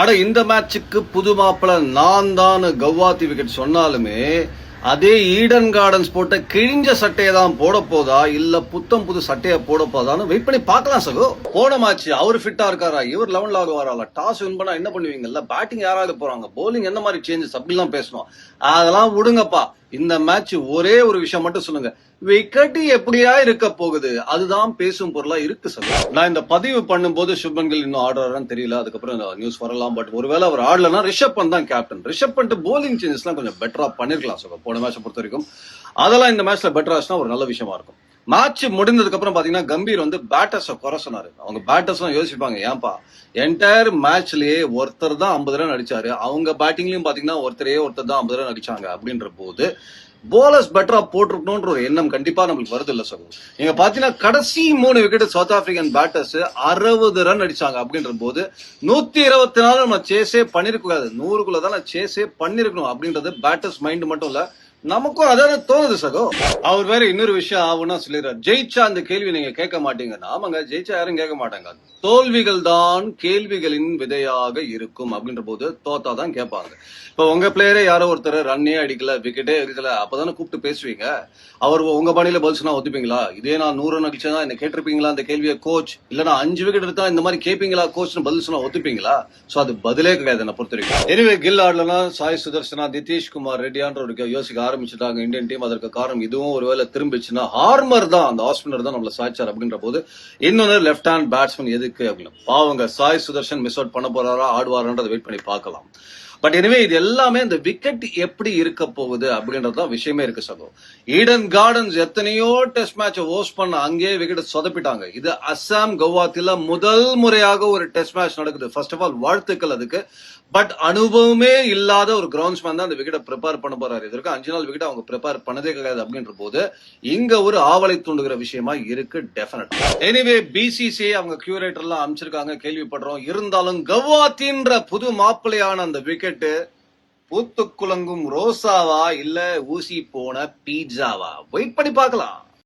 அட இந்த மேட்சுக்கு புது மாப்பிள நான் தான் கவுஹாத்தி விக்கெட் சொன்னாலுமே அதே ஈடன் கார்டன்ஸ் போட்ட கிழிஞ்ச சட்டையை தான் போட போதா இல்ல புத்தம் புது சட்டையை போட போதான்னு வெயிட் பண்ணி பார்க்கலாம் சகோ. போன மேட்ச் அவர் ஃபிட்டா இருக்காரா, இவர் 11ல ஆகுவாரா, டாஸ் வின் பண்ணா என்ன பண்ணுவீங்கல்ல, பேட்டிங் யாராவது போறாங்க, போலிங் என்ன மாதிரி சேஞ்சஸ் அப்படிலாம் பேசணும். அதெல்லாம் விடுங்கப்பா. இந்த மேட்ச் ஒரே ஒரு விஷயம் மட்டும் சொல்லுங்க, விக்கெட் எப்படியா இருக்க போகுது, அதுதான் பேசும் பொருளா இருக்கு சார். நான் இந்த பதிவு பண்ணும்போது சுப்மன் கில் இன்னும் ஆடுறாரான்னு தெரியல, அதுக்கப்புறம் நியூஸ் வரலாம். பட் ஒருவேளை அவர் ஆடலன்னா ரிஷப் பண்ட் தான் captain. Rishabh Pant bowling changes எல்லாம் கொஞ்சம் பெட்டரா பண்ணிருக்கலாம் சார் போன மேட்சை பொறுத்த வரைக்கும். அதெல்லாம் இந்த மேட்ச்ல பெட்டரா ஆச்சுன்னா ஒரு நல்ல விஷயமா இருக்கும். மேட்ச் முடிந்ததுக்கு அப்புறம் பாத்தீங்கன்னா கம்பீர் வந்து பேட்டர்ஸ குறை சொன்னாரு. அவங்க பேட்டர்ஸ் எல்லாம் யோசிப்பாங்க, ஏன்பா என்டையர் மேட்ச்லயே ஒருத்தர் தான் 50 ரன் அடிச்சாரு, அவங்க பேட்டிங்லயும் பாத்தீங்கன்னா ஒருத்தர் தான் 50 ரன் அடிச்சாங்க அப்படின்ற போது போலர்ஸ் பெட்டரா போட்டிருக்கணும்ன்ற ஒரு எண்ணம் கண்டிப்பா நம்மளுக்கு வருது இல்ல சார். நீங்க பாத்தீங்கன்னா கடைசி 3 wicket south African batters 60 run அடிச்சாங்க அப்படின்ற போது 124 நம்ம சேஸே பண்ணிருக்க கூடாது, 100க்குள்ளதான் சேஸே பண்ணிருக்கணும் அப்படின்றது பேட்டர்ஸ் மைண்ட் மட்டும் இல்ல, நமக்கும் அதாவது தோணுது சகோ. அவர் வேற இன்னொரு விஷயம் ஆகும்னா சொல்லிடுறாரு, ஜெயிச்சா அந்த கேள்வி நீங்க கேட்க மாட்டீங்க. ஆமாங்க, ஜெயிச்சா யாரும் கேட்க மாட்டாங்க, தோல்விகள் தான் கேள்விகளின் விதையாக இருக்கும் அப்படின்ற போது தோத்தாதான் கேட்பாங்க. இப்ப உங்க பிளேயரே யாரோ ஒருத்தர் ரன்னே அடிக்கல, விக்கெட்டே எடுக்கல, அப்பதானே கூப்பிட்டு பேசுவீங்க. அவர் உங்க பாணியில பதில் சொன்னா ஒத்துப்பீங்களா? இதே நான் 100 ரன் அடிச்சா என்ன கேட்டிருப்பீங்களா அந்த கேள்வியை கோச்? இல்ல நான் 5 விக்கெட் எடுத்தா இந்த மாதிரி கேட்பீங்களா கோச்னு பதில் சொன்னா ஒத்துப்பீங்களா? சோ அது பதிலே கிடையாது என்ன பொறுத்த வரைக்கும். எனிவே கில் ஆடலனா சாய் சுதர்சனா, நிதிஷ் குமார் ரெட்டியான்ற ஒரு யோசிக்க ஆரம்பிச்சுட்டாங்க இந்தியன் டீம். அதற்கு காரணம் இதுவும் ஒருவேளை திரும்பிச்சுன்னா ஹார்மர் தான், அந்த ஆஸ்பினர் தான் நம்மள சாய்ச்சார் அப்படின்ற போது இன்னொன்னு லெப்ட் ஹேண்ட் பேட்ஸ்மேன் எதுக்கு அப்படின்னு பாவங்க சாய் சுதர்ஷன் மிஸ் அவுட் பண்ண போறாரா ஆடுவாரான்றதை வெயிட் பண்ணி பார்க்கலாம். பட் எனவே இது எல்லாமே இந்த விக்கெட் எப்படி இருக்க போகுது அப்படின்றதுதான் விஷயமே இருக்கு சகோ. ஈடன் கார்டன்ஸ் எத்தனையோ டெஸ்ட் மேட்ச் ஹோஸ்ட் பண்ண அங்கேயே விக்கெட் சொதப்பிட்டாங்க. இது அஸ்ஸாம் கவுஹாத்தில முதல் முறையாக ஒரு டெஸ்ட் மேட்ச் நடக்குது. ஃபர்ஸ்ட் ஆஃப் ஆல் வாழ்த்துக்கள் அதுக்கு. பட் அனுபவமே இல்லாத ஒரு கிரவுண்ட்ஸ்மேன் தான் அந்த விக்கெட்டை ப்ரிப்பேர் பண்ண போறாரு. இதற்கு 5 நாள் விக்கெட் அவங்க ப்ரிப்பேர் பண்ணதே கிடையாது அப்படின்ற போது இங்க ஒரு ஆவலை தூண்டுகிற விஷயமா இருக்கு டெஃபினட். எனிவே பிசிசிஐ அவங்க கியூரேட்டர் எல்லாம் அமைச்சிருக்காங்க கேள்விப்படுறோம். இருந்தாலும் கவுஹாத்தின்ற புது மாப்பிள்ளையான அந்த விக்கெட் பூத்து குலங்கும் ரோசாவா இல்ல ஊசி போன பீட்சாவா, வெயிட் பண்ணி பார்க்கலாம்.